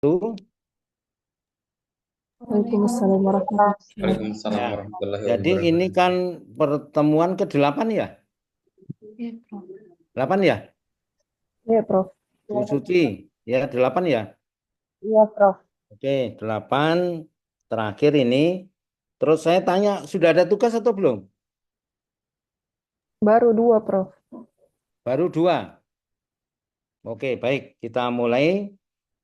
Waalaikumsalam warahmatullahi wabarakatuh. Waalaikumsalam Ya, warahmatullahi jadi ini wabarakatuh. kan pertemuan ke-8 ya? Iya, Prof. 8 ya? Iya, Prof. Bu Suci, ya 8 ya? Iya, Prof. Oke, 8 terakhir ini. Terus saya tanya, sudah ada tugas atau belum? Baru 2, Prof. Baru 2. Oke, baik. Kita mulai.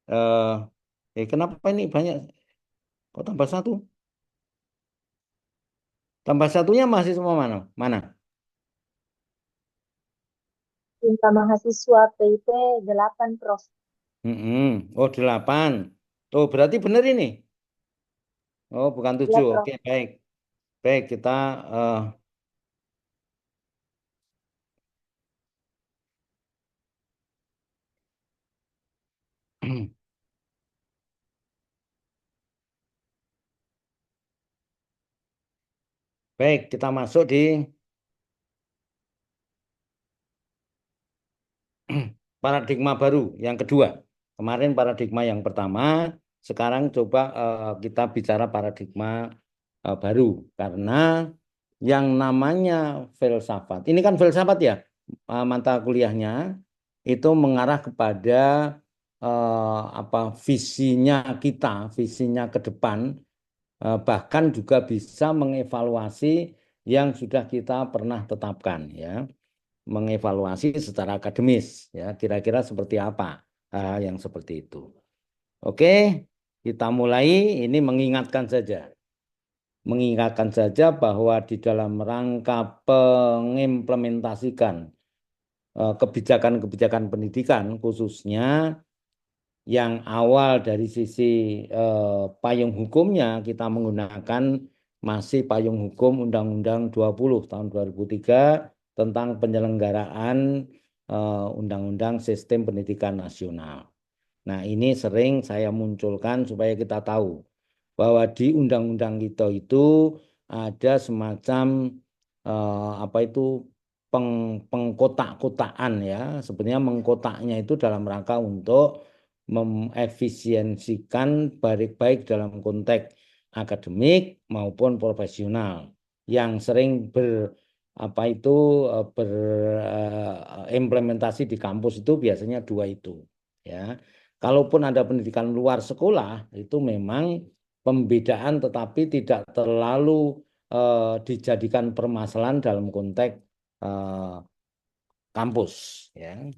Eh, kenapa ini banyak? Kok tambah 1? Tambah satunya masih semua mana? Mana? Jumlah mahasiswa PIP 8, Prof. Oh, 8. Oh, berarti benar ini. Oh, bukan Ya, 7. Prof. Oke, baik. Baik, kita baik, kita masuk di paradigma baru yang kedua. Kemarin paradigma yang pertama, sekarang coba kita bicara paradigma baru karena yang namanya filsafat. Ini kan filsafat ya, mata kuliahnya itu mengarah kepada apa visinya kita, visinya ke depan, bahkan juga bisa mengevaluasi yang sudah kita pernah tetapkan ya, mengevaluasi secara akademis ya, kira-kira seperti apa yang seperti itu. Oke, kita mulai. Ini mengingatkan saja bahwa di dalam rangka mengimplementasikan kebijakan-kebijakan pendidikan khususnya yang awal dari sisi payung hukumnya kita menggunakan masih payung hukum Undang-Undang 20 tahun 2003 tentang penyelenggaraan Undang-Undang Sistem Pendidikan Nasional. Nah, ini sering saya munculkan supaya kita tahu bahwa di undang-undang kita itu ada semacam apa itu pengkotak-kotaan ya. Sebenarnya mengkotaknya itu dalam rangka untuk mengefisiensikan baik-baik dalam konteks akademik maupun profesional yang sering apa itu berimplementasi di kampus itu biasanya dua itu ya. Kalaupun ada pendidikan luar sekolah itu memang pembedaan tetapi tidak terlalu dijadikan permasalahan dalam konteks eh, kampus ya.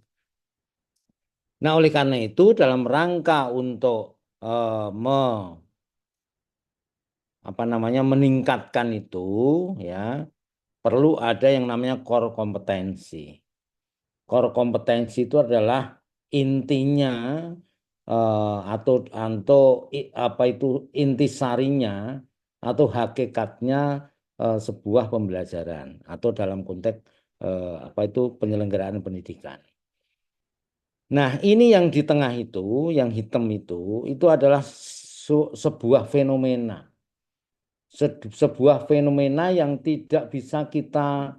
Nah, oleh karena itu dalam rangka untuk apa namanya meningkatkan itu ya perlu ada yang namanya core kompetensi. Core kompetensi itu adalah intinya atau apa itu intisarinya atau hakikatnya sebuah pembelajaran atau dalam konteks apa itu penyelenggaraan pendidikan. Nah, ini yang di tengah itu, yang hitam itu adalah sebuah fenomena. Sebuah fenomena yang tidak bisa kita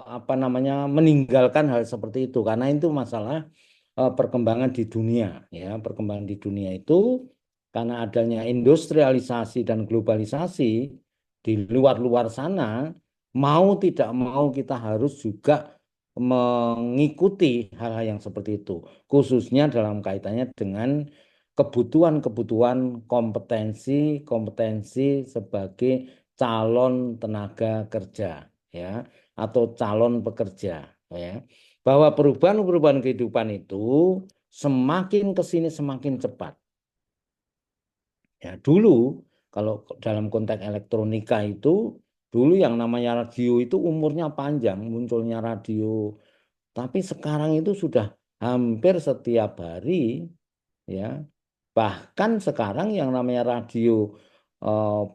apa namanya meninggalkan hal seperti itu karena itu masalah perkembangan di dunia ya, perkembangan di dunia itu karena adanya industrialisasi dan globalisasi di luar-luar sana, mau tidak mau kita harus juga mengikuti hal-hal yang seperti itu, khususnya dalam kaitannya dengan kebutuhan-kebutuhan kompetensi sebagai calon tenaga kerja ya, atau calon pekerja ya, bahwa perubahan-perubahan kehidupan itu semakin ke sini semakin cepat. Ya, dulu kalau dalam konteks elektronika itu dulu yang namanya radio itu umurnya panjang munculnya radio, tapi sekarang itu sudah hampir setiap hari ya. Bahkan sekarang yang namanya radio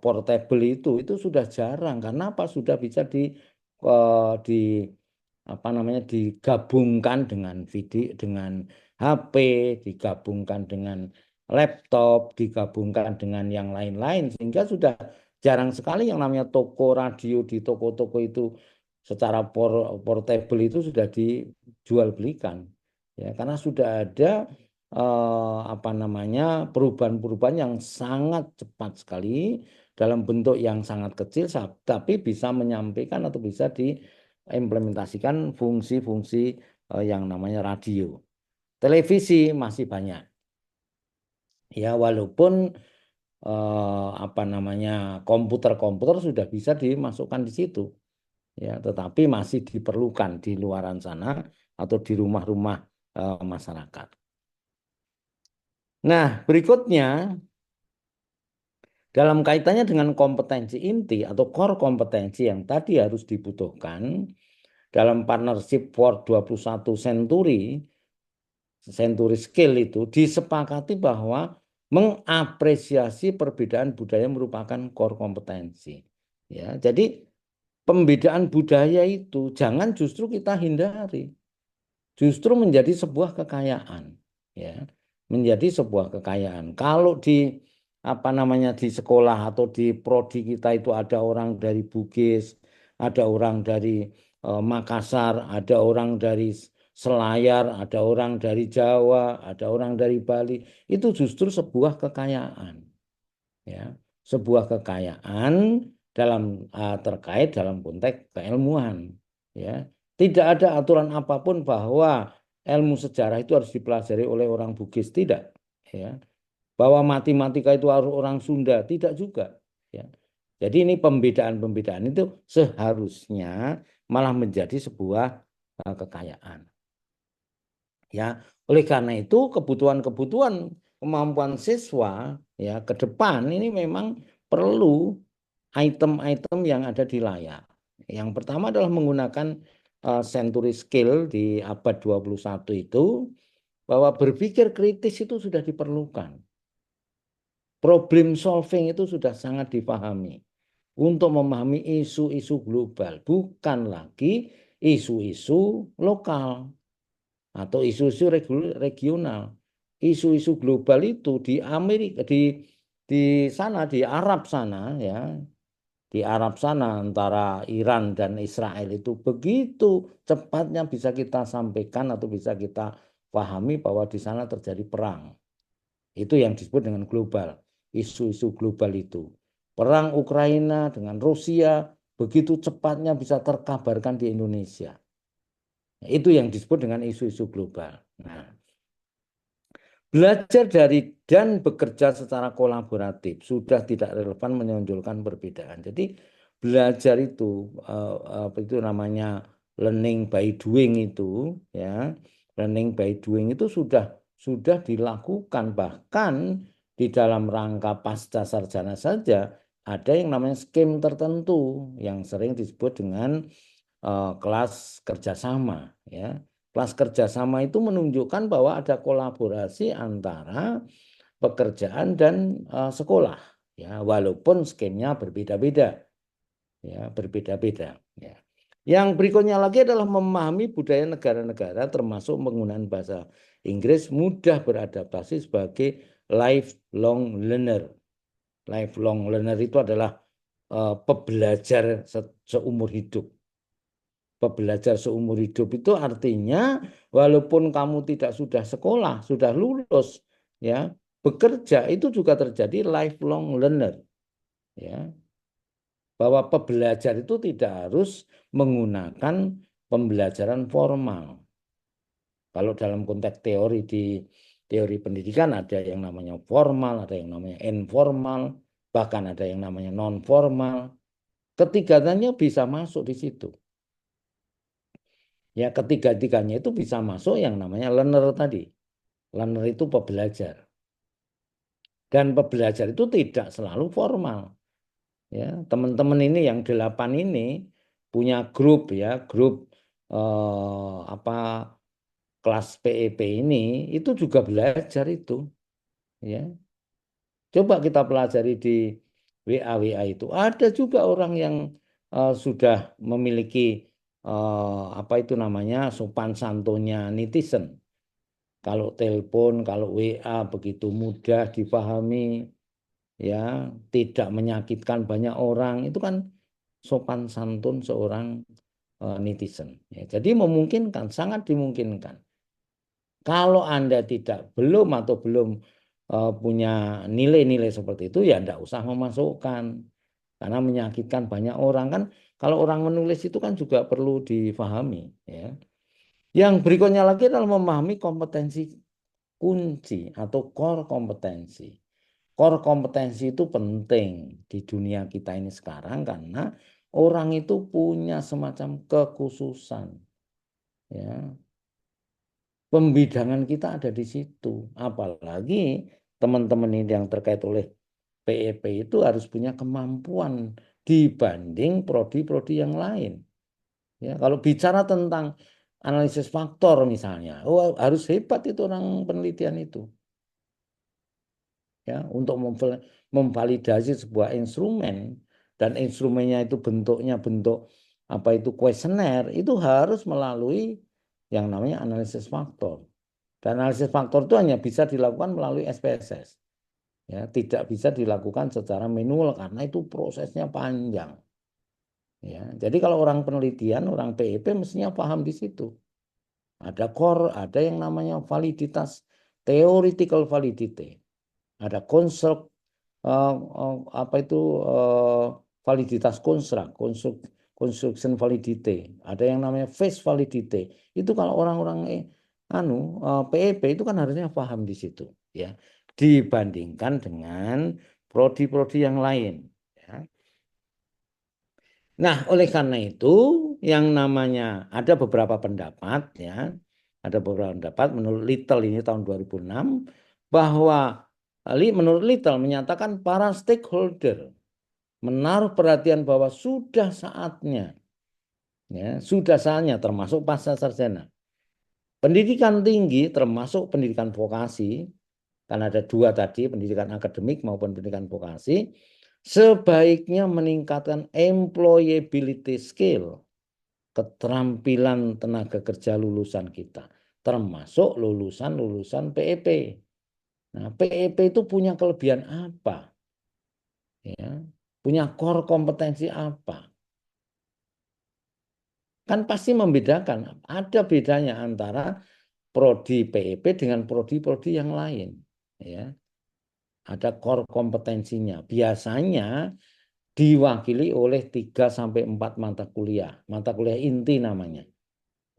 portable itu sudah jarang karena apa? Sudah bisa di apa namanya digabungkan dengan video, dengan HP, digabungkan dengan laptop, digabungkan dengan yang lain-lain sehingga sudah jarang sekali yang namanya toko radio di toko-toko itu secara portable itu sudah dijual belikan ya karena sudah ada apa namanya perubahan-perubahan yang sangat cepat sekali dalam bentuk yang sangat kecil, tapi bisa menyampaikan atau bisa diimplementasikan fungsi-fungsi yang namanya radio. Televisi masih banyak, ya walaupun apa namanya komputer-komputer sudah bisa dimasukkan di situ, ya, tetapi masih diperlukan di luaran sana atau di rumah-rumah masyarakat. Nah, berikutnya dalam kaitannya dengan kompetensi inti atau core kompetensi yang tadi harus dibutuhkan dalam partnership for 21 century skill itu disepakati bahwa mengapresiasi perbedaan budaya merupakan core kompetensi. Ya, jadi pembedaan budaya itu jangan justru kita hindari, justru menjadi sebuah kekayaan, ya, menjadi sebuah kekayaan. Kalau di apa namanya di sekolah atau di prodi kita itu ada orang dari Bugis, ada orang dari Makassar, ada orang dari Selayar, ada orang dari Jawa, ada orang dari Bali, itu justru sebuah kekayaan, ya, sebuah kekayaan dalam terkait dalam konteks keilmuan, ya. Tidak ada aturan apapun bahwa ilmu sejarah itu harus dipelajari oleh orang Bugis, tidak, ya. Bahwa matematika itu harus orang Sunda, tidak juga, ya. Jadi ini pembedaan-pembedaan itu seharusnya malah menjadi sebuah kekayaan, ya. Oleh karena itu kebutuhan-kebutuhan kemampuan siswa, ya, ke depan ini memang perlu item-item yang ada di layar. Yang pertama adalah menggunakan century skill di abad 21 itu, bahwa berpikir kritis itu sudah diperlukan. Problem solving itu sudah sangat dipahami untuk memahami isu-isu global, bukan lagi isu-isu lokal atau isu-isu regional. Isu-isu global itu di Amerika, di sana, di Arab sana, ya, di Arab sana antara Iran dan Israel itu begitu cepatnya bisa kita sampaikan atau bisa kita pahami bahwa di sana terjadi perang. Itu yang disebut dengan global, isu-isu global itu. Perang Ukraina dengan Rusia begitu cepatnya bisa terkabarkan di Indonesia. Itu yang disebut dengan isu-isu global. Nah, belajar dari dan bekerja secara kolaboratif sudah tidak relevan menonjolkan perbedaan. Jadi belajar itu apa itu namanya learning by doing itu, ya, learning by doing itu sudah dilakukan, bahkan di dalam rangka pasca sarjana saja ada yang namanya skim tertentu yang sering disebut dengan kelas kerjasama, ya. Kelas kerjasama itu menunjukkan bahwa ada kolaborasi antara pekerjaan dan sekolah, ya, walaupun skemnya berbeda-beda, ya, berbeda-beda, ya. Yang berikutnya lagi adalah memahami budaya negara-negara termasuk penggunaan bahasa Inggris, mudah beradaptasi sebagai lifelong learner. Lifelong learner itu adalah pebelajar seumur hidup. Pebelajar seumur hidup itu artinya walaupun kamu tidak sudah sekolah, sudah lulus, ya, bekerja itu juga terjadi lifelong learner, ya. Bahwa pebelajar itu tidak harus menggunakan pembelajaran formal. Kalau dalam konteks teori di teori pendidikan ada yang namanya formal, ada yang namanya informal, bahkan ada yang namanya non formal. Ketiganya bisa masuk di situ. Ya, ketiga-tiganya itu bisa masuk yang namanya learner tadi. Learner itu pebelajar. Dan pebelajar itu tidak selalu formal. Ya, teman-teman ini yang 8 ini punya grup, ya, grup apa kelas PEP ini itu juga belajar itu, ya. Coba kita pelajari di WA itu. Ada juga orang yang sudah memiliki apa itu namanya sopan santunnya netizen. Kalau telepon, kalau WA begitu mudah dipahami, ya, tidak menyakitkan banyak orang, itu kan sopan santun seorang netizen. Ya, jadi memungkinkan, sangat dimungkinkan. Kalau Anda belum atau belum punya nilai-nilai seperti itu, ya enggak usah memasukkan. Karena menyakitkan banyak orang kan. Kalau orang menulis itu kan juga perlu difahami. Ya. Yang berikutnya lagi adalah memahami kompetensi kunci atau core kompetensi. Core kompetensi itu penting di dunia kita ini sekarang karena orang itu punya semacam kekhususan. Ya, pembidangan kita ada di situ. Apalagi teman-teman ini yang terkait oleh PEP itu harus punya kemampuan dibanding prodi-prodi yang lain. Ya, kalau bicara tentang analisis faktor misalnya, oh, harus hebat itu orang penelitian itu. Ya, untuk memvalidasi sebuah instrumen dan instrumennya itu bentuknya bentuk apa itu kuesioner itu harus melalui yang namanya analisis faktor. Dan analisis faktor itu hanya bisa dilakukan melalui SPSS. Ya, tidak bisa dilakukan secara manual karena itu prosesnya panjang. Ya, jadi kalau orang penelitian, orang PEP mestinya paham di situ. Ada core, ada yang namanya validitas, theoretical validity. Ada konsep apa itu validitas konstruk, construction validity. Ada yang namanya phase validity. Itu kalau orang-orang PEP itu kan harusnya paham di situ, ya. Dibandingkan dengan prodi-prodi yang lain, ya. Nah, oleh karena itu yang namanya ada beberapa pendapat, ya. Ada beberapa pendapat menurut Little ini tahun 2006 bahwa menurut Little menyatakan para stakeholder menaruh perhatian bahwa sudah saatnya, ya, sudah saatnya termasuk pasca sarjana. Pendidikan tinggi termasuk pendidikan vokasi, kan ada dua tadi, pendidikan akademik maupun pendidikan vokasi, sebaiknya meningkatkan employability skill, keterampilan tenaga kerja lulusan kita, termasuk lulusan PEP. Nah, PEP itu punya kelebihan apa? Ya, punya core kompetensi apa? Kan pasti membedakan. Ada bedanya antara prodi PEP dengan prodi-prodi yang lain. Ya, ada core kompetensinya. Biasanya diwakili oleh 3 sampai 4 mata kuliah. Mata kuliah inti namanya.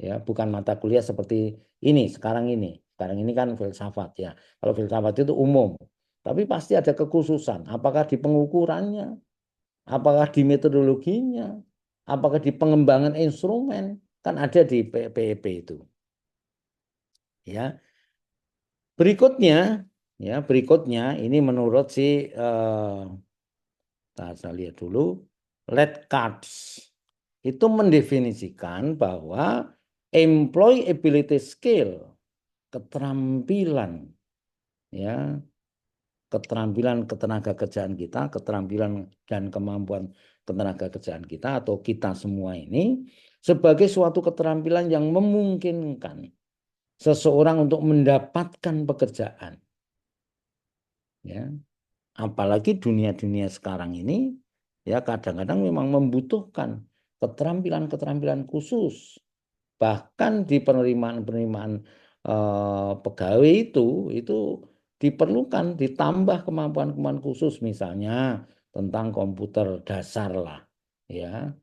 Ya, bukan mata kuliah seperti ini sekarang ini. Sekarang ini kan filsafat, ya. Kalau filsafat itu umum. Tapi pasti ada kekhususan. Apakah di pengukurannya? Apakah di metodologinya? Apakah di pengembangan instrumen? Kan ada di PEP itu. Ya. Berikutnya ini menurut si saya lihat dulu Letcatz itu mendefinisikan bahwa employability skill, keterampilan, ya, keterampilan ketenaga kerjaan kita, keterampilan dan kemampuan ketenaga kerjaan kita atau kita semua ini sebagai suatu keterampilan yang memungkinkan seseorang untuk mendapatkan pekerjaan. Ya, apalagi dunia-dunia sekarang ini, ya kadang-kadang memang membutuhkan keterampilan-keterampilan khusus. Bahkan di penerimaan-penerimaan pegawai itu diperlukan ditambah kemampuan-kemampuan khusus, misalnya tentang komputer dasar lah, ya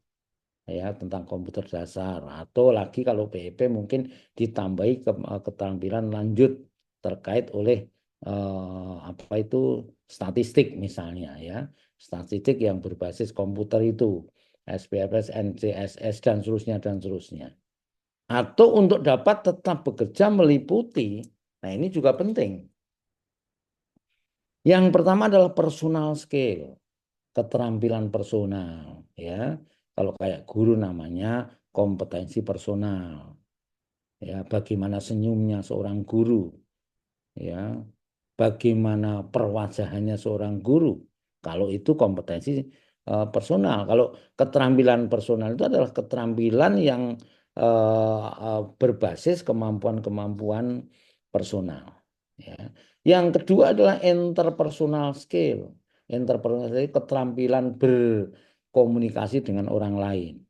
tentang komputer dasar, atau lagi kalau PEP mungkin ditambahi keterampilan lanjut terkait oleh apa itu statistik misalnya, ya, statistik yang berbasis komputer itu SPSS, NCSS dan seterusnya dan seterusnya. Atau untuk dapat tetap bekerja meliputi, nah ini juga penting. Yang pertama adalah personal skill, keterampilan personal, ya. Kalau kayak guru namanya kompetensi personal. Ya, bagaimana senyumnya seorang guru, ya. Bagaimana perwajahannya seorang guru. Kalau itu kompetensi personal. Kalau keterampilan personal itu adalah keterampilan yang berbasis kemampuan-kemampuan personal. Ya. Yang kedua adalah interpersonal skill. Interpersonal skill keterampilan berkomunikasi dengan orang lain.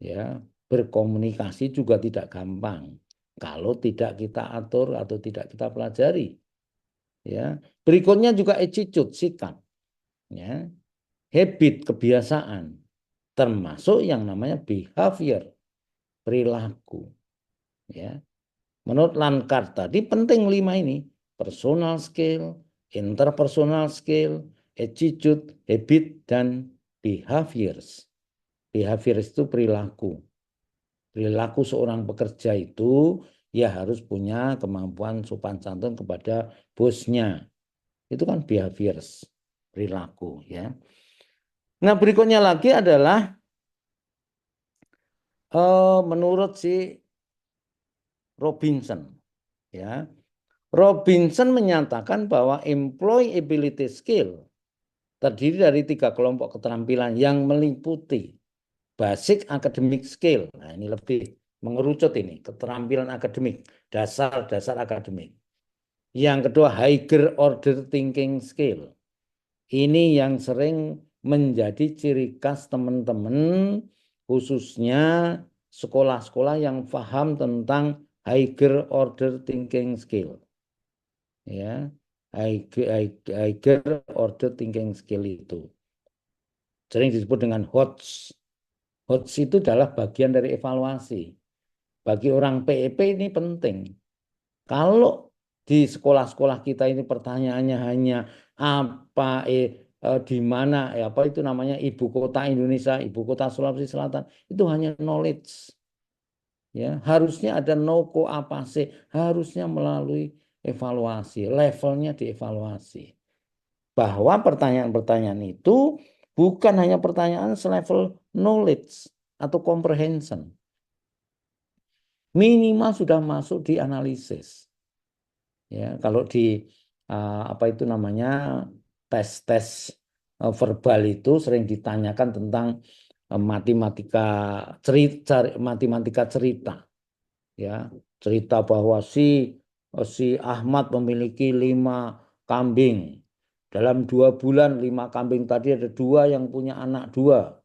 Ya, berkomunikasi juga tidak gampang. kalau tidak kita atur atau tidak kita pelajari. Ya, berikutnya juga attitude, sikap, ya, habit, kebiasaan, termasuk yang namanya behavior, perilaku. Ya, menurut Lankart tadi penting 5 ini: personal skill, interpersonal skill, attitude, habit, dan behaviors. Behaviors itu perilaku. Perilaku seorang pekerja itu ya harus punya kemampuan sopan santun kepada bosnya. Itu kan behaviors, perilaku, ya. Nah, berikutnya lagi adalah menurut si Robinson, ya. Robinson menyatakan bahwa employability skill terdiri dari 3 kelompok keterampilan yang meliputi basic academic skill. Nah, ini lebih mengerucut ini, keterampilan akademik, dasar-dasar akademik. Yang kedua, higher order thinking skill. Ini yang sering menjadi ciri khas teman-teman, khususnya sekolah-sekolah yang paham tentang higher order thinking skill. Ya, higher order thinking skill itu sering disebut dengan HOTS. HOTS itu adalah bagian dari evaluasi. Bagi orang PEP ini penting. Kalau di sekolah-sekolah kita ini pertanyaannya hanya apa di mana apa itu namanya ibu kota Indonesia, ibu kota Sulawesi Selatan, itu hanya knowledge. Ya, harusnya ada noko apa sih, harusnya melalui evaluasi, levelnya dievaluasi. Bahwa pertanyaan-pertanyaan itu bukan hanya pertanyaan selevel knowledge atau comprehension. Minimal sudah masuk di analisis. Ya, kalau di apa itu namanya tes-tes verbal itu sering ditanyakan tentang matematika cerita, ya, cerita bahwa si Ahmad memiliki 5 kambing. Dalam 2 bulan 5 kambing tadi ada 2 yang punya anak 2.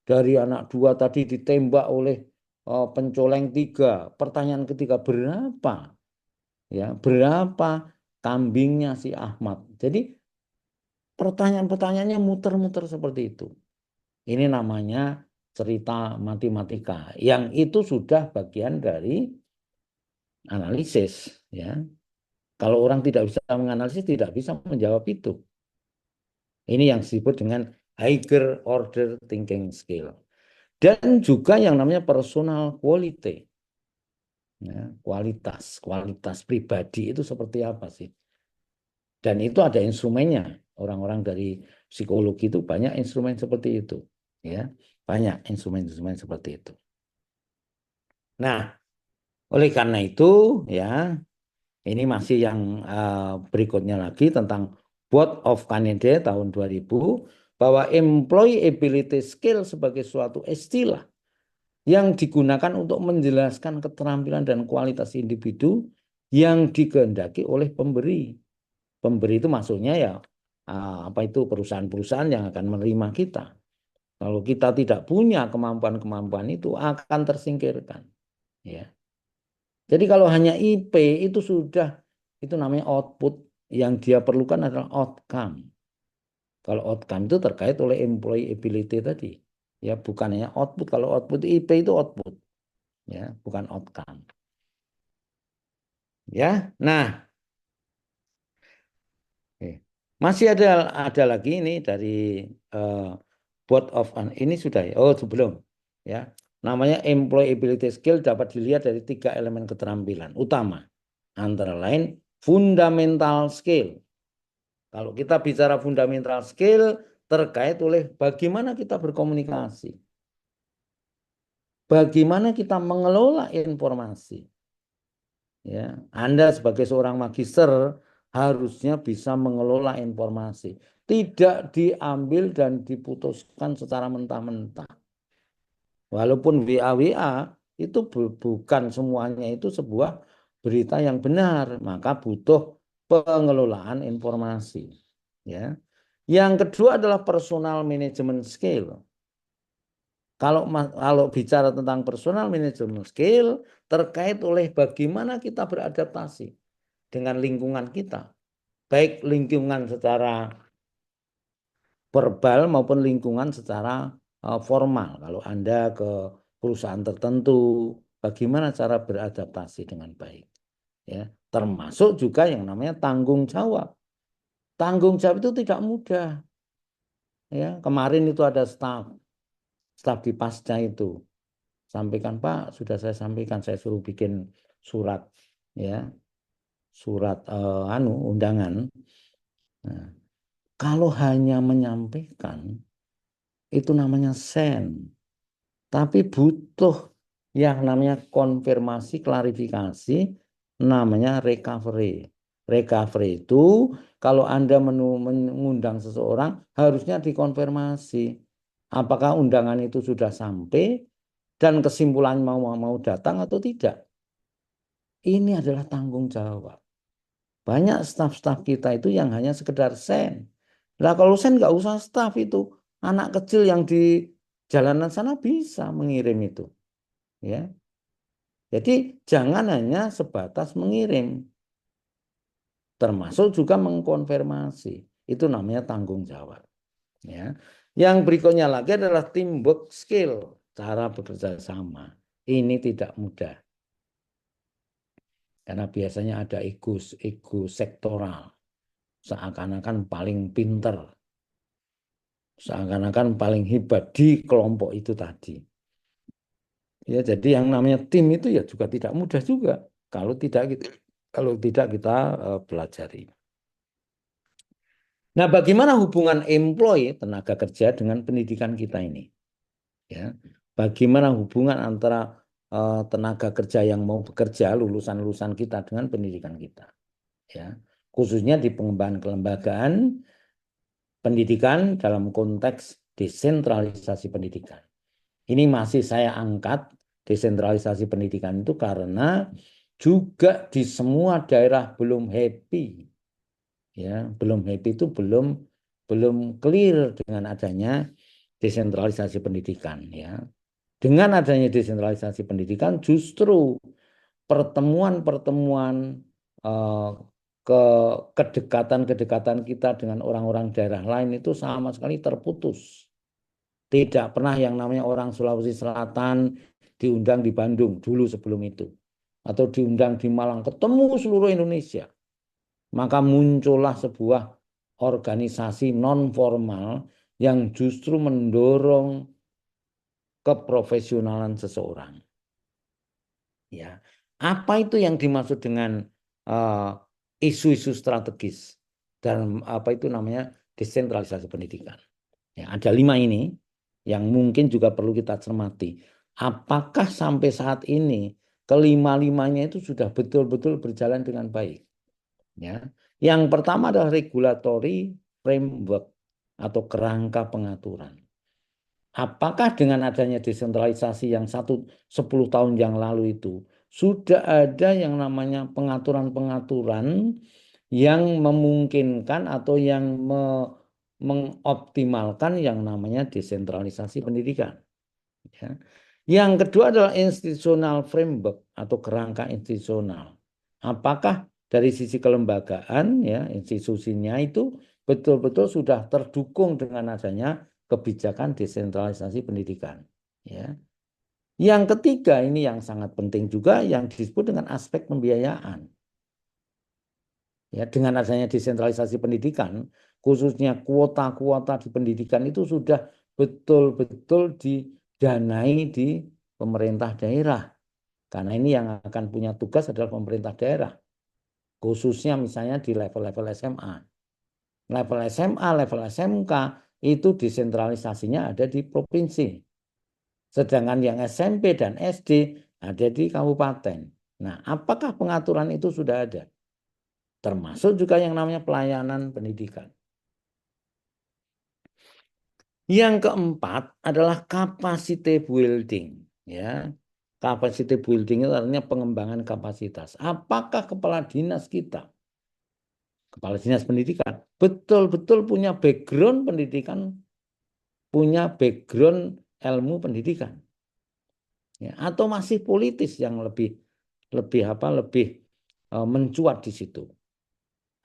Dari anak 2 tadi ditembak oleh pencoleng 3. Pertanyaan ketiga, berapa? Ya, berapa kambingnya si Ahmad? Jadi pertanyaan-pertanyaannya muter-muter seperti itu. Ini namanya cerita matematika, yang itu sudah bagian dari analisis, ya. Kalau orang tidak bisa menganalisis, tidak bisa menjawab itu. Ini yang disebut dengan higher order thinking skill. Dan juga yang namanya personal quality. Ya, kualitas pribadi itu seperti apa sih? Dan itu ada instrumennya. Orang-orang dari psikologi itu banyak instrumen seperti itu, ya. Banyak instrumen-instrumen seperti itu. Nah, oleh karena itu, ya, ini masih yang berikutnya lagi tentang Board of Canada tahun 2000, bahwa employability skill sebagai suatu istilah yang digunakan untuk menjelaskan keterampilan dan kualitas individu yang dikehendaki oleh pemberi. Pemberi itu maksudnya ya apa itu perusahaan-perusahaan yang akan menerima kita. Kalau kita tidak punya kemampuan-kemampuan itu akan tersingkirkan. Ya. Jadi kalau hanya IP itu sudah, itu namanya output, yang dia perlukan adalah outcome. Kalau outcome itu terkait oleh employability tadi. Ya, bukan hanya output. Kalau output IP itu output. Ya, bukan outcome. Ya. Nah, masih ada lagi ini dari Board of ini sudah ya. Oh, sebelum ya. Namanya employability skill dapat dilihat dari 3 elemen keterampilan utama. Antara lain fundamental skill. Kalau kita bicara fundamental skill terkait oleh bagaimana kita berkomunikasi. Bagaimana kita mengelola informasi. Ya, Anda sebagai seorang magister harusnya bisa mengelola informasi. Tidak diambil dan diputuskan secara mentah-mentah. Walaupun WA itu bukan semuanya itu sebuah berita yang benar, maka butuh pengelolaan informasi. Ya. Yang kedua adalah personal management skill. Kalau bicara tentang personal management skill terkait oleh bagaimana kita beradaptasi dengan lingkungan kita, baik lingkungan secara verbal maupun lingkungan secara formal. Kalau Anda ke perusahaan tertentu, bagaimana cara beradaptasi dengan baik, ya, termasuk juga yang namanya tanggung jawab. Tanggung jawab itu tidak mudah, ya. Kemarin itu ada staf di Pasca itu sampaikan, Pak, sudah saya sampaikan, saya suruh bikin surat, ya, surat undangan. Nah, kalau hanya menyampaikan itu namanya send, tapi butuh yang namanya konfirmasi, klarifikasi, namanya recovery. Recovery itu kalau Anda mengundang seseorang harusnya dikonfirmasi apakah undangan itu sudah sampai dan kesimpulan mau datang atau tidak. Ini adalah tanggung jawab. Banyak staf-staf kita itu yang hanya sekedar send. Nah, kalau send nggak usah staf itu. Anak kecil yang di jalanan sana bisa mengirim itu. Ya. Jadi jangan hanya sebatas mengirim. Termasuk juga mengkonfirmasi. Itu namanya tanggung jawab. Ya. Yang berikutnya lagi adalah teamwork skill. Cara bekerja sama. Ini tidak mudah. Karena biasanya ada ego sektoral. Seakan-akan paling pinter. Seakan-akan paling hebat di kelompok itu tadi. Ya, jadi yang namanya tim itu ya juga tidak mudah juga kalau tidak kita pelajari. Nah, bagaimana hubungan employee tenaga kerja dengan pendidikan kita ini? Ya, bagaimana hubungan antara tenaga kerja yang mau bekerja, lulusan-lulusan kita dengan pendidikan kita? Ya, khususnya di pengembangan kelembagaan pendidikan dalam konteks desentralisasi pendidikan. Ini masih saya angkat desentralisasi pendidikan itu karena juga di semua daerah belum happy. Ya, belum happy itu belum clear dengan adanya desentralisasi pendidikan, ya. Dengan adanya desentralisasi pendidikan justru pertemuan-pertemuan eh, ke kedekatan-kedekatan kita dengan orang-orang daerah lain itu sama sekali terputus. Tidak pernah yang namanya orang Sulawesi Selatan diundang di Bandung dulu sebelum itu. Atau diundang di Malang, ketemu seluruh Indonesia. Maka muncullah sebuah organisasi non-formal yang justru mendorong keprofesionalan seseorang. Ya, apa itu yang dimaksud dengan isu-isu strategis dan apa itu namanya desentralisasi pendidikan? Ya, ada 5 ini yang mungkin juga perlu kita cermati. Apakah sampai saat ini kelima-limanya itu sudah betul-betul berjalan dengan baik? Ya. Yang pertama adalah regulatory framework atau kerangka pengaturan. Apakah dengan adanya desentralisasi yang 10 tahun yang lalu itu sudah ada yang namanya pengaturan-pengaturan yang memungkinkan atau yang mengoptimalkan yang namanya desentralisasi pendidikan. Ya. Yang kedua adalah institutional framework atau kerangka institusional. Apakah dari sisi kelembagaan, ya, institusinya itu betul-betul sudah terdukung dengan adanya kebijakan desentralisasi pendidikan. Ya. Yang ketiga ini yang sangat penting juga yang disebut dengan aspek pembiayaan. Ya, dengan adanya desentralisasi pendidikan, khususnya kuota-kuota di pendidikan itu sudah betul-betul didanai di pemerintah daerah. Karena ini yang akan punya tugas adalah pemerintah daerah. Khususnya misalnya di level-level SMA. Level SMA, level SMK itu desentralisasinya ada di provinsi. Sedangkan yang SMP dan SD ada di kabupaten. Nah, apakah pengaturan itu sudah ada? Termasuk juga yang namanya pelayanan pendidikan. Yang keempat adalah capacity building. Ya, capacity building itu artinya pengembangan kapasitas. Apakah kepala dinas kita, kepala dinas pendidikan, betul-betul punya background pendidikan, punya background ilmu pendidikan, ya, atau masih politis yang lebih mencuat di situ.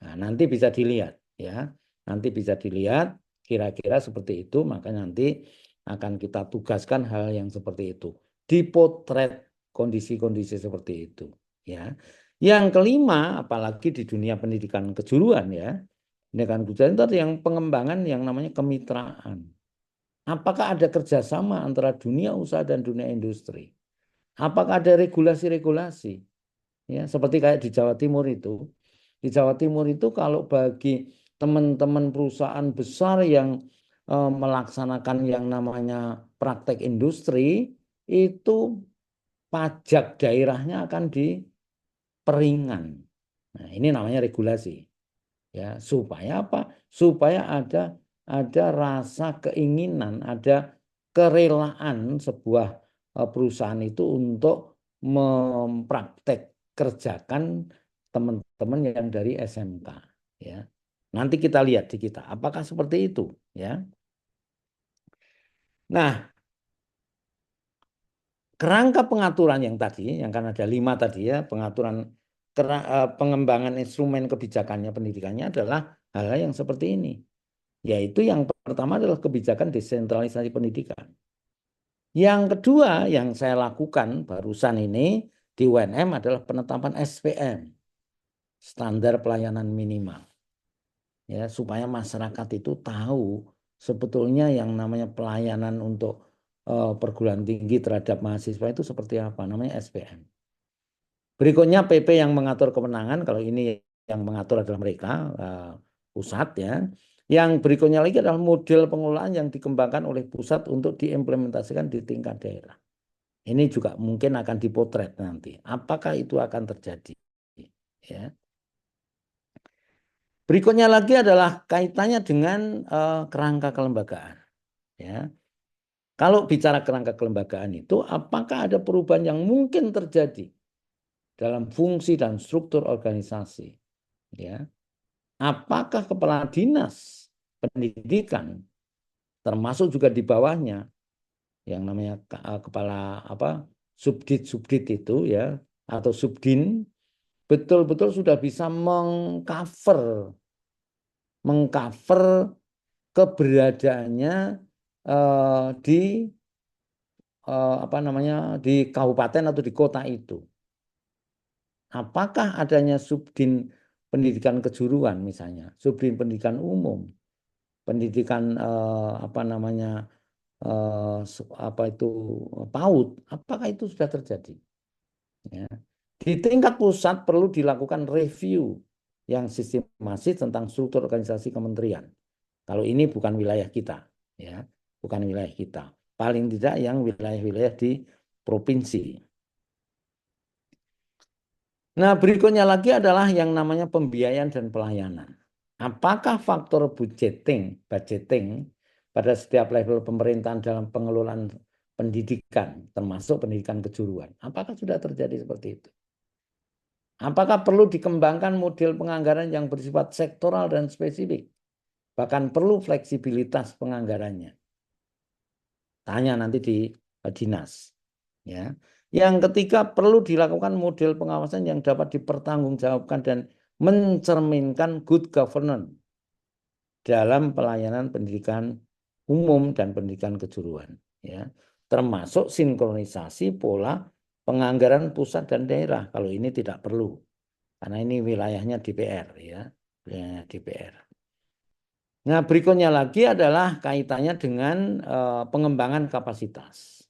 Nah, nanti bisa dilihat, ya, nanti bisa dilihat kira-kira seperti itu, maka nanti akan kita tugaskan hal yang seperti itu, dipotret kondisi-kondisi seperti itu, ya. Yang kelima, apalagi di dunia pendidikan kejuruan, ya, pendidikan kejuruan itu ada yang pengembangan yang namanya kemitraan. Apakah ada kerjasama antara dunia usaha dan dunia industri? Apakah ada regulasi-regulasi? Ya, seperti kayak di Jawa Timur itu. Di Jawa Timur itu kalau bagi teman-teman perusahaan besar yang melaksanakan yang namanya praktek industri, itu pajak daerahnya akan diperingan. Nah, ini namanya regulasi. Ya, supaya apa? Supaya ada rasa keinginan, ada kerelaan sebuah perusahaan itu untuk mempraktek kerjakan teman-teman yang dari SMK, ya. Nanti kita lihat di kita apakah seperti itu, ya. Nah, kerangka pengaturan yang tadi, yang kan ada 5 tadi, ya, pengembangan instrumen kebijakannya pendidikannya adalah hal-hal yang seperti ini, yaitu yang pertama adalah kebijakan desentralisasi pendidikan. Yang kedua yang saya lakukan barusan ini di UNM adalah penetapan SPM, standar pelayanan minimal, ya, supaya masyarakat itu tahu sebetulnya yang namanya pelayanan untuk perguruan tinggi terhadap mahasiswa itu seperti apa, namanya SPM. Berikutnya PP yang mengatur kewenangan, kalau ini yang mengatur adalah mereka, pusat, ya. Yang berikutnya lagi adalah model pengelolaan yang dikembangkan oleh pusat untuk diimplementasikan di tingkat daerah. Ini juga mungkin akan dipotret nanti. Apakah itu akan terjadi? Ya. Berikutnya lagi adalah kaitannya dengan kerangka kelembagaan. Ya. Kalau bicara kerangka kelembagaan itu, apakah ada perubahan yang mungkin terjadi dalam fungsi dan struktur organisasi? Ya. Apakah kepala dinas pendidikan termasuk juga di bawahnya yang namanya kepala subdit itu, ya, atau subdin betul-betul sudah bisa mengcover keberadaannya di di kabupaten atau di kota itu. Apakah adanya subdin pendidikan kejuruan misalnya, subdin pendidikan umum, pendidikan PAUD, apakah itu sudah terjadi? Ya. Di tingkat pusat perlu dilakukan review yang sistematis tentang struktur organisasi kementerian. Kalau ini bukan wilayah kita, ya, bukan wilayah kita. Paling tidak yang wilayah-wilayah di provinsi. Nah, berikutnya lagi adalah yang namanya pembiayaan dan pelayanan. Apakah faktor budgeting pada setiap level pemerintahan dalam pengelolaan pendidikan, termasuk pendidikan kejuruan, apakah sudah terjadi seperti itu? Apakah perlu dikembangkan model penganggaran yang bersifat sektoral dan spesifik? Bahkan perlu fleksibilitas penganggarannya. Tanya nanti di dinas. Ya. Yang ketiga, perlu dilakukan model pengawasan yang dapat dipertanggungjawabkan dan mencerminkan good governance dalam pelayanan pendidikan umum dan pendidikan kejuruan. Ya. Termasuk sinkronisasi pola penganggaran pusat dan daerah. Kalau ini tidak perlu, karena ini wilayahnya DPR, ya, wilayahnya DPR. Nah, berikutnya lagi adalah kaitannya dengan pengembangan kapasitas.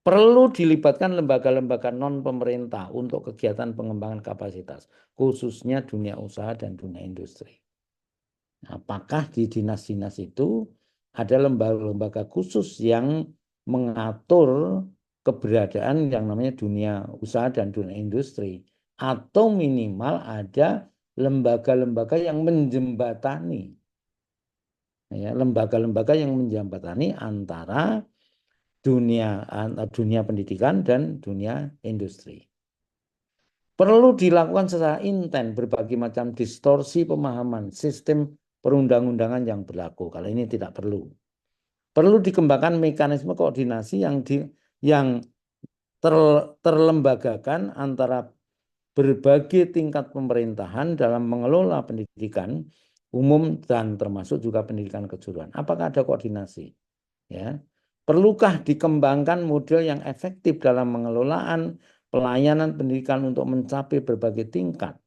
Perlu dilibatkan lembaga-lembaga non-pemerintah untuk kegiatan pengembangan kapasitas, khususnya dunia usaha dan dunia industri. Apakah di dinas-dinas itu ada lembaga-lembaga khusus yang mengatur keberadaan yang namanya dunia usaha dan dunia industri, atau minimal ada lembaga-lembaga yang menjembatani, ya, lembaga-lembaga yang menjembatani antara dunia pendidikan dan dunia industri. Perlu dilakukan secara intens berbagai macam distorsi pemahaman sistem perundang-undangan yang berlaku. Kalau ini tidak perlu. perlu dikembangkan mekanisme koordinasi yang terlembagakan antara berbagai tingkat pemerintahan dalam mengelola pendidikan umum dan termasuk juga pendidikan kejuruan. Apakah ada koordinasi? Ya. Perlukah dikembangkan model yang efektif dalam pengelolaan pelayanan pendidikan untuk mencapai berbagai tingkat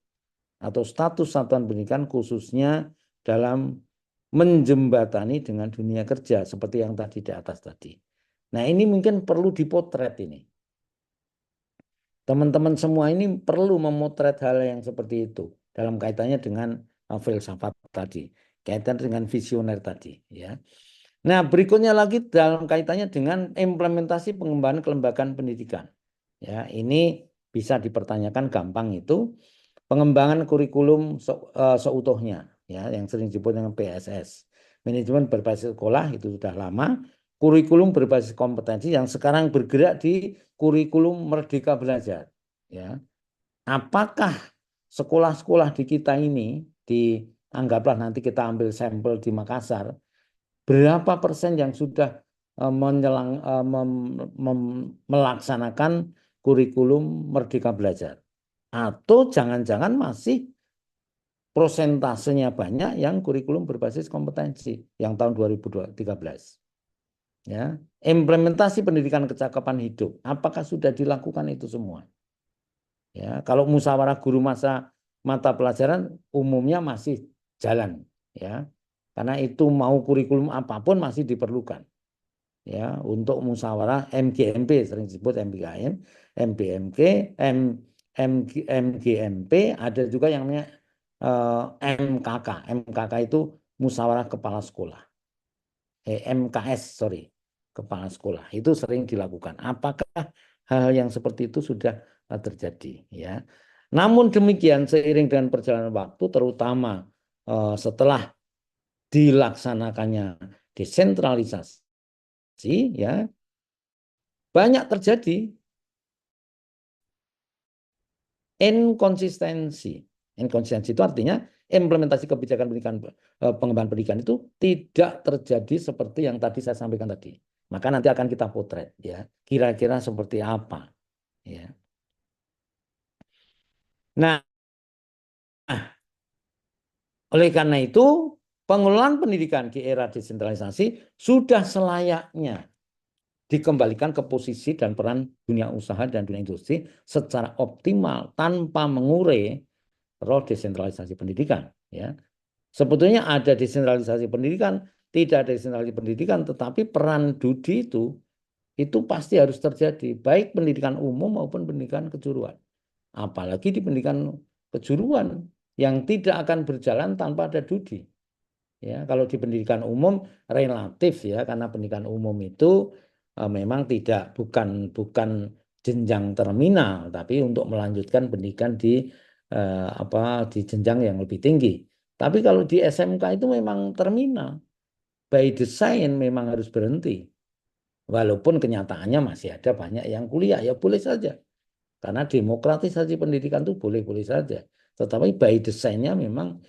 atau status satuan pendidikan khususnya dalam menjembatani dengan dunia kerja seperti yang tadi di atas tadi. Nah, ini mungkin perlu dipotret ini. Teman-teman semua ini perlu memotret hal yang seperti itu dalam kaitannya dengan filsafat tadi, kaitan dengan visioner tadi, ya. Nah, berikutnya lagi dalam kaitannya dengan implementasi pengembangan kelembagaan pendidikan. Ya, ini bisa dipertanyakan gampang itu pengembangan kurikulum seutuhnya, ya, yang sering disebut dengan PSS. Manajemen berbasis sekolah itu sudah lama. Kurikulum berbasis kompetensi yang sekarang bergerak di kurikulum Merdeka Belajar. Ya, apakah sekolah-sekolah di kita ini, anggaplah nanti kita ambil sampel di Makassar, berapa persen yang sudah melaksanakan kurikulum Merdeka Belajar? Atau jangan-jangan masih prosentasenya banyak yang kurikulum berbasis kompetensi yang tahun 2013. Ya, implementasi pendidikan kecakapan hidup, apakah sudah dilakukan itu semua? Ya, kalau musyawarah guru mata pelajaran umumnya masih jalan, ya. Karena itu mau kurikulum apapun masih diperlukan. Ya, untuk musyawarah MGMP sering disebut MBKM, MBMK, MGMP, ada juga yang namanya MKK. MKK itu musyawarah kepala sekolah. MKS, sorry, kepala sekolah. Itu sering dilakukan. Apakah hal yang seperti itu sudah terjadi? Ya. Namun demikian seiring dengan perjalanan waktu, terutama setelah dilaksanakannya desentralisasi, ya, banyak terjadi inkonsistensi. Inkonsistensi itu artinya implementasi kebijakan pendidikan, pengembangan pendidikan itu tidak terjadi seperti yang tadi saya sampaikan tadi. Maka nanti akan kita potret, ya, kira-kira seperti apa, ya. Nah, oleh karena itu pengelolaan pendidikan di era desentralisasi sudah selayaknya dikembalikan ke posisi dan peran dunia usaha dan dunia industri secara optimal tanpa mengurai roh desentralisasi pendidikan, ya. Sebetulnya ada desentralisasi pendidikan, tidak ada desentralisasi pendidikan, tetapi peran Dudi itu pasti harus terjadi, baik pendidikan umum maupun pendidikan kejuruan. Apalagi di pendidikan kejuruan yang tidak akan berjalan tanpa ada Dudi. Ya, kalau di pendidikan umum relatif, ya, karena pendidikan umum itu memang bukan jenjang terminal, tapi untuk melanjutkan pendidikan di jenjang yang lebih tinggi. Tapi kalau di SMK itu memang terminal, by design memang harus berhenti. Walaupun kenyataannya masih ada banyak yang kuliah, ya boleh saja. Karena demokratisasi pendidikan itu boleh-boleh saja. Tetapi by design-nya memang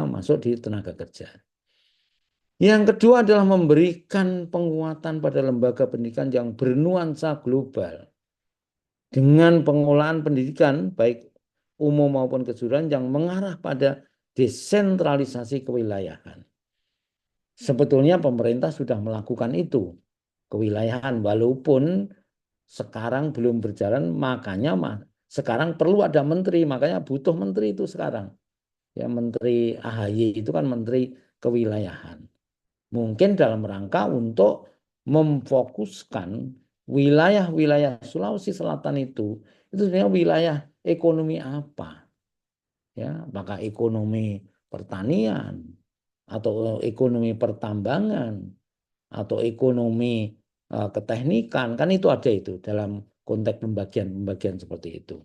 masuk di tenaga kerja. Yang kedua adalah memberikan penguatan pada lembaga pendidikan yang bernuansa global dengan pengolahan pendidikan baik umum maupun kejuruan yang mengarah pada desentralisasi kewilayahan. Sebetulnya pemerintah sudah melakukan itu, kewilayahan, walaupun sekarang belum berjalan, makanya sekarang perlu ada menteri, makanya butuh menteri itu sekarang. Ya, Menteri AHY itu kan menteri kewilayahan. Mungkin dalam rangka untuk memfokuskan wilayah-wilayah Sulawesi Selatan itu sebenarnya wilayah ekonomi apa, ya, apakah ekonomi pertanian atau ekonomi pertambangan atau ekonomi keteknikan, kan itu ada itu dalam konteks pembagian seperti itu.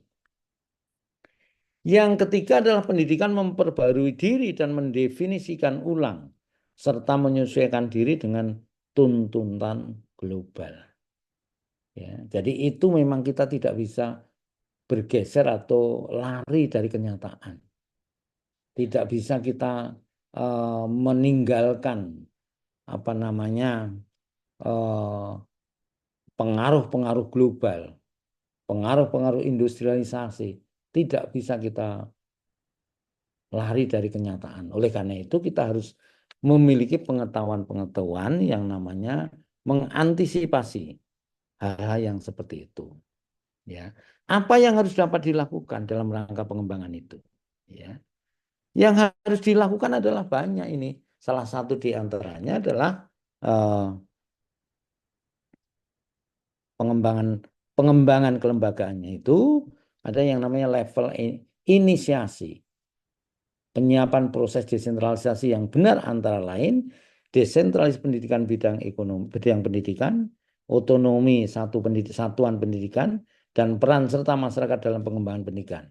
Yang ketiga adalah pendidikan memperbarui diri dan mendefinisikan ulang serta menyesuaikan diri dengan tuntutan global. Ya, jadi itu memang kita tidak bisa bergeser atau lari dari kenyataan. Tidak bisa kita meninggalkan apa namanya eh, pengaruh-pengaruh global, pengaruh-pengaruh industrialisasi, tidak bisa kita lari dari kenyataan. Oleh karena itu kita harus memiliki pengetahuan-pengetahuan yang namanya mengantisipasi hal-hal yang seperti itu. Ya, apa yang harus dapat dilakukan dalam rangka pengembangan itu? Ya, yang harus dilakukan adalah banyak ini. Salah satu di antaranya adalah eh, pengembangan pengembangan kelembagaannya itu ada yang namanya level inisiasi. Penyiapan proses desentralisasi yang benar antara lain desentralisasi pendidikan bidang ekonomi, bidang pendidikan, otonomi satuan pendidikan, dan peran serta masyarakat dalam pengembangan pendidikan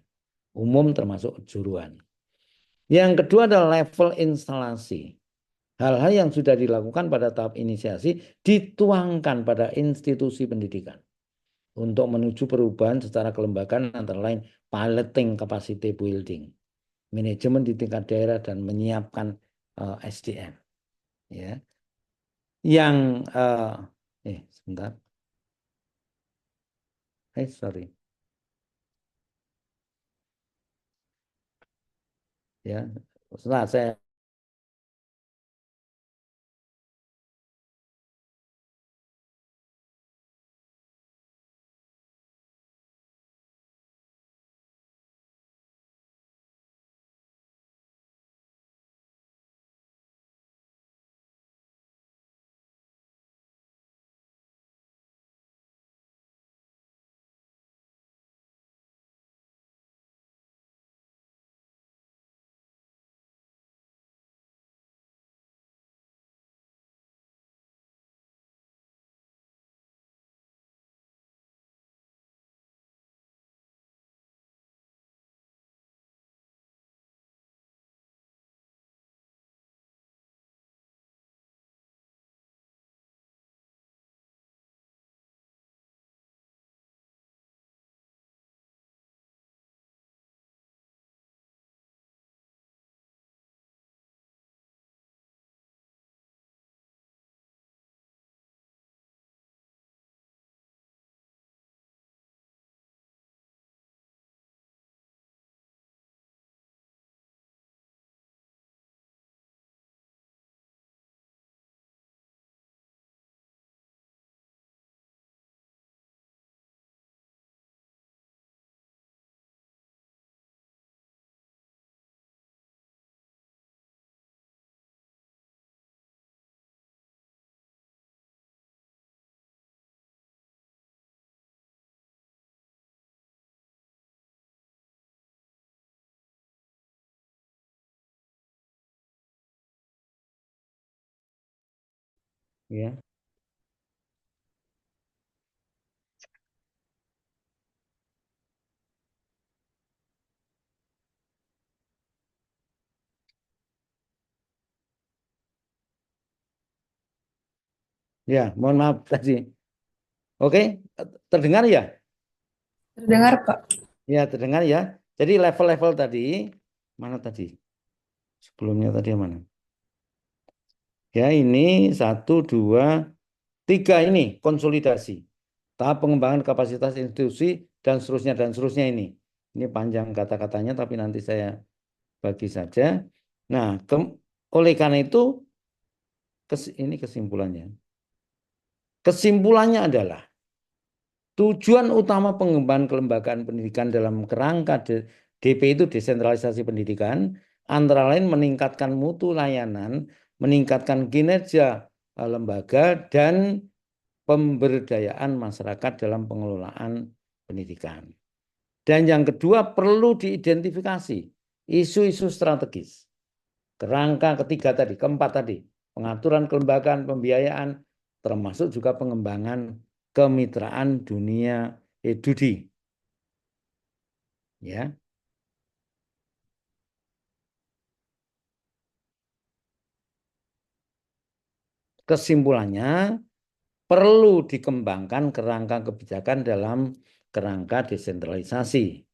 umum termasuk kejuruan. Yang kedua adalah level instalasi. Hal-hal yang sudah dilakukan pada tahap inisiasi dituangkan pada institusi pendidikan untuk menuju perubahan secara kelembagaan antara lain piloting capacity building, manajemen di tingkat daerah dan menyiapkan SDM. Ya, yang sebentar, sorry, ya, setelah saya ya, ya, mohon maaf tadi. Oke, terdengar ya? Terdengar, Pak. Ya, terdengar ya. Jadi level-level tadi mana tadi? Sebelumnya tadi yang mana? Ya, ini 1, 2, 3 ini konsolidasi. Tahap pengembangan kapasitas institusi dan seterusnya ini. Ini panjang kata-katanya tapi nanti saya bagi saja. Nah, oleh karena itu ini kesimpulannya. Kesimpulannya adalah tujuan utama pengembangan kelembagaan pendidikan dalam kerangka DP itu desentralisasi pendidikan antara lain meningkatkan mutu layanan, meningkatkan kinerja lembaga dan pemberdayaan masyarakat dalam pengelolaan pendidikan. Dan yang kedua perlu diidentifikasi isu-isu strategis. Kerangka ketiga tadi, keempat tadi, pengaturan kelembagaan, pembiayaan, termasuk juga pengembangan kemitraan dunia Dudi. Ya. Kesimpulannya perlu dikembangkan kerangka kebijakan dalam kerangka desentralisasi.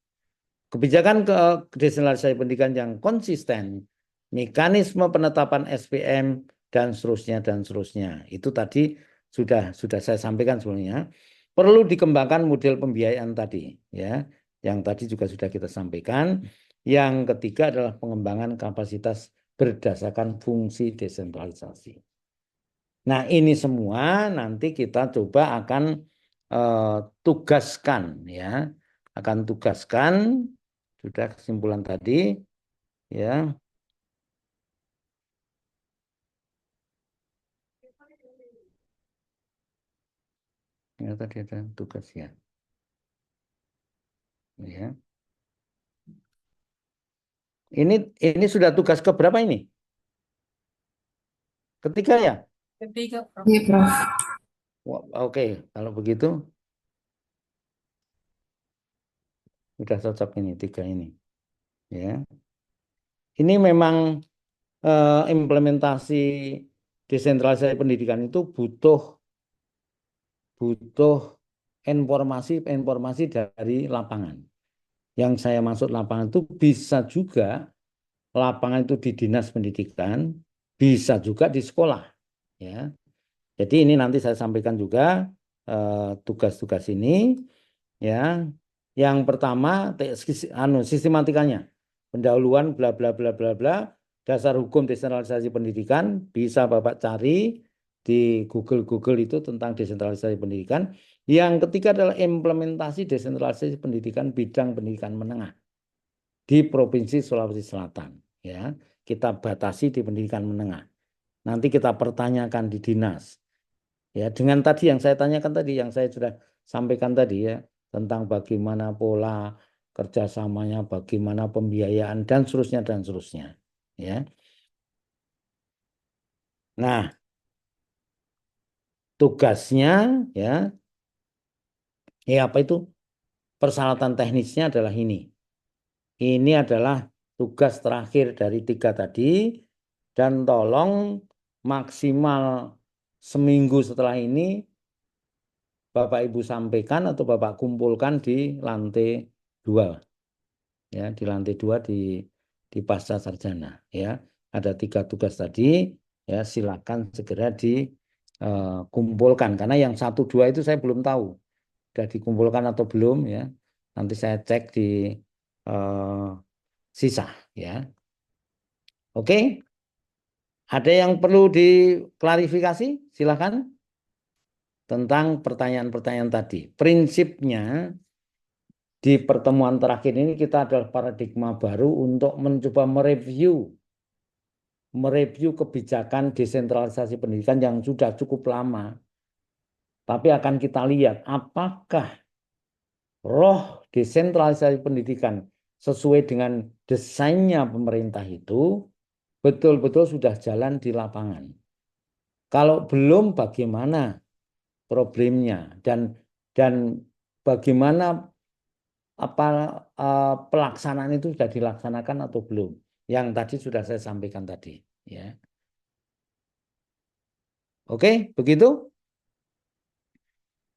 Kebijakan desentralisasi pendidikan yang konsisten, mekanisme penetapan SPM dan seterusnya dan seterusnya. Itu tadi sudah saya sampaikan sebelumnya. Perlu dikembangkan model pembiayaan tadi, ya. Yang tadi juga sudah kita sampaikan. Yang ketiga adalah pengembangan kapasitas berdasarkan fungsi desentralisasi. Nah, ini semua nanti kita coba akan tugaskan, ya. Akan tugaskan, sudah kesimpulan tadi, ya. Ya, tadi ada tugas, ya. Ya. Ini sudah tugas keberapa ini? Ketiga ya? Ketiga, Prof. Iya, Prof. Wah, oke, kalau begitu sudah cocok ini tiga ini. Ya. Ini memang implementasi desentralisasi pendidikan itu butuh informasi dari lapangan. Yang saya maksud lapangan itu bisa juga lapangan itu di dinas pendidikan, bisa juga di sekolah, ya. Jadi ini nanti saya sampaikan juga tugas-tugas ini, ya. Yang pertama sistematikanya, pendahuluan bla bla bla bla bla, dasar hukum desentralisasi pendidikan bisa Bapak cari di Google itu tentang desentralisasi pendidikan. Yang ketiga adalah implementasi desentralisasi pendidikan bidang pendidikan menengah di Provinsi Sulawesi Selatan, ya. Kita batasi di pendidikan menengah. Nanti kita pertanyakan di dinas. Ya, dengan tadi yang saya tanyakan tadi, yang saya sudah sampaikan tadi, ya, tentang bagaimana pola kerjasamanya, bagaimana pembiayaan dan seterusnya, ya. Nah, tugasnya, ya, apa itu? Persyaratan teknisnya adalah ini. Ini adalah tugas terakhir dari tiga tadi, dan tolong maksimal seminggu setelah ini Bapak Ibu sampaikan atau Bapak kumpulkan di lantai 2, ya, di lantai 2 di pasca sarjana, ya. Ada 3 tugas tadi, ya, silakan segera dikumpulkan karena yang 1 2 itu saya belum tahu sudah dikumpulkan atau belum, ya. Nanti saya cek di sisa, ya. Oke. Ada yang perlu diklarifikasi? Silakan tentang pertanyaan-pertanyaan tadi. Prinsipnya di pertemuan terakhir ini kita adalah paradigma baru untuk mencoba mereview kebijakan desentralisasi pendidikan yang sudah cukup lama. Tapi akan kita lihat apakah roh desentralisasi pendidikan sesuai dengan desainnya pemerintah itu betul-betul sudah jalan di lapangan. Kalau belum, bagaimana problemnya dan bagaimana pelaksanaan itu sudah dilaksanakan atau belum? Yang tadi sudah saya sampaikan tadi, ya. Oke, begitu?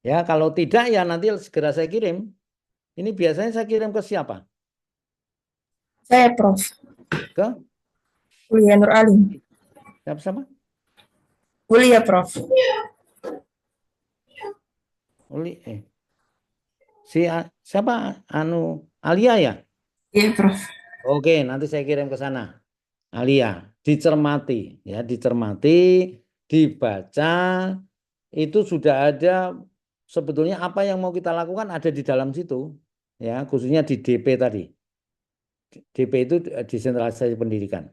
Ya, kalau tidak ya nanti segera saya kirim. Ini biasanya saya kirim ke siapa? Saya, Prof. Ke Kuliah Nur Alim. siapa? Kuliah, Prof. Siapa? Alia ya? Iya, Prof. Oke, nanti saya kirim ke sana. Alia, dicermati, ya, dicermati, dibaca, itu sudah ada sebetulnya apa yang mau kita lakukan ada di dalam situ, ya, khususnya di DP tadi. DP itu desentralisasi pendidikan.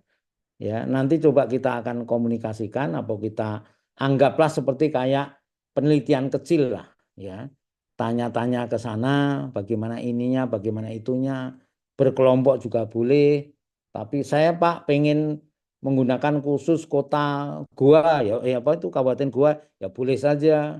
Ya, nanti coba kita akan komunikasikan atau kita anggaplah seperti kayak penelitian kecil lah, ya. Tanya-tanya ke sana, bagaimana ininya, bagaimana itunya, berkelompok juga boleh. Tapi saya Pak pengen menggunakan khusus kota Goa, ya, apa itu Kabupaten Goa, ya boleh saja.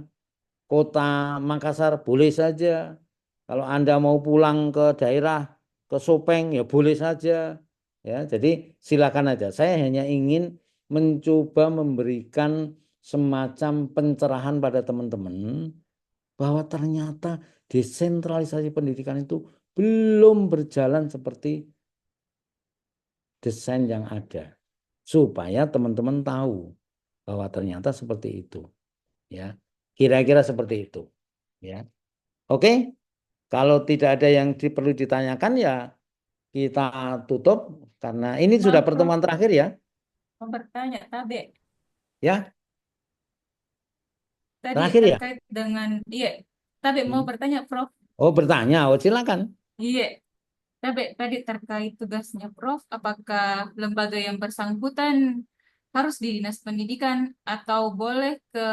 Kota Makassar boleh saja. Kalau Anda mau pulang ke daerah ke Sopeng ya boleh saja. Ya, jadi silakan aja. Saya hanya ingin mencoba memberikan semacam pencerahan pada teman-teman bahwa ternyata desentralisasi pendidikan itu belum berjalan seperti desain yang ada. Supaya teman-teman tahu bahwa ternyata seperti itu, ya. Kira-kira seperti itu, ya. Oke, kalau tidak ada yang perlu ditanyakan ya kita tutup karena ini sudah Maaf, Prof. pertemuan terakhir ya. Mau bertanya, Tabe. Ya, Tadi terakhir ya. terkait dengan, iya, Tabe mau bertanya, Prof. Oh, bertanya. Oh, silakan. Iya, Tabe tadi terkait tugasnya Prof. Apakah lembaga yang bersangkutan harus di Dinas Pendidikan atau boleh ke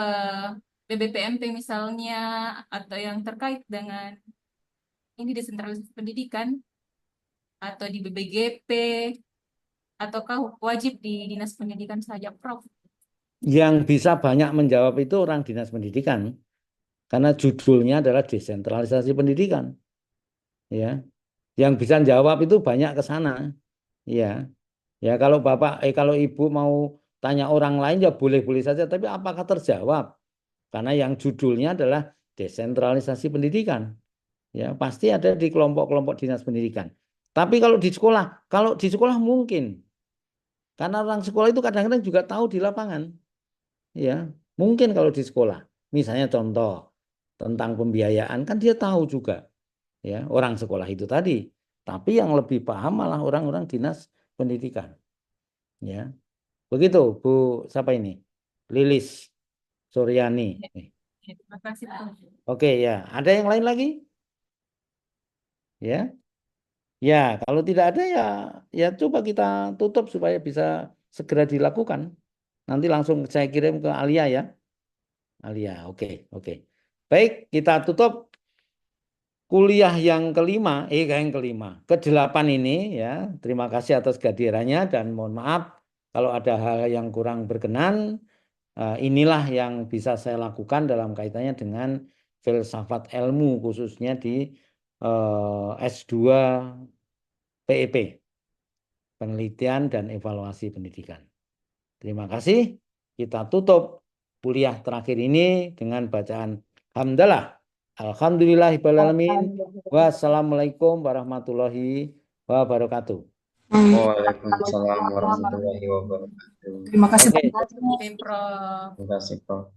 BBPMP misalnya atau yang terkait dengan ini desentralisasi pendidikan atau di BBGP ataukah wajib di Dinas Pendidikan saja, Prof? Yang bisa banyak menjawab itu orang Dinas Pendidikan. Karena judulnya adalah desentralisasi pendidikan. Ya. Yang bisa jawab itu banyak ke sana. Ya. Ya kalau Bapak kalau Ibu mau tanya orang lain ya boleh-boleh saja, tapi apakah terjawab? Karena yang judulnya adalah desentralisasi pendidikan. Ya, pasti ada di kelompok-kelompok dinas pendidikan. Tapi kalau di sekolah mungkin. Karena orang sekolah itu kadang-kadang juga tahu di lapangan. Ya, mungkin kalau di sekolah. Misalnya contoh tentang pembiayaan kan dia tahu juga. Ya, orang sekolah itu tadi. Tapi yang lebih paham malah orang-orang dinas pendidikan. Ya. Begitu, Bu, siapa ini? Lilis Suryani. Ya, terima kasih, Prof. Oke, ya. Ada yang lain lagi? Ya. Ya, kalau tidak ada ya coba kita tutup supaya bisa segera dilakukan. Nanti langsung saya kirim ke Alia ya. Alia, oke, oke. Baik, kita tutup kuliah yang kelima, ke-8 ini ya. Terima kasih atas kehadirannya dan mohon maaf kalau ada hal yang kurang berkenan. Inilah yang bisa saya lakukan dalam kaitannya dengan filsafat ilmu khususnya di S2 PEP, penelitian dan evaluasi pendidikan. Terima kasih. Kita tutup kuliah terakhir ini dengan bacaan hamdalah. Alhamdulillahirrahmanirrahim. Wassalamualaikum warahmatullahi wabarakatuh. Waalaikumsalam warahmatullahi wabarakatuh. Terima kasih. Oke. Terima kasih, Prof. Terima kasih, Prof.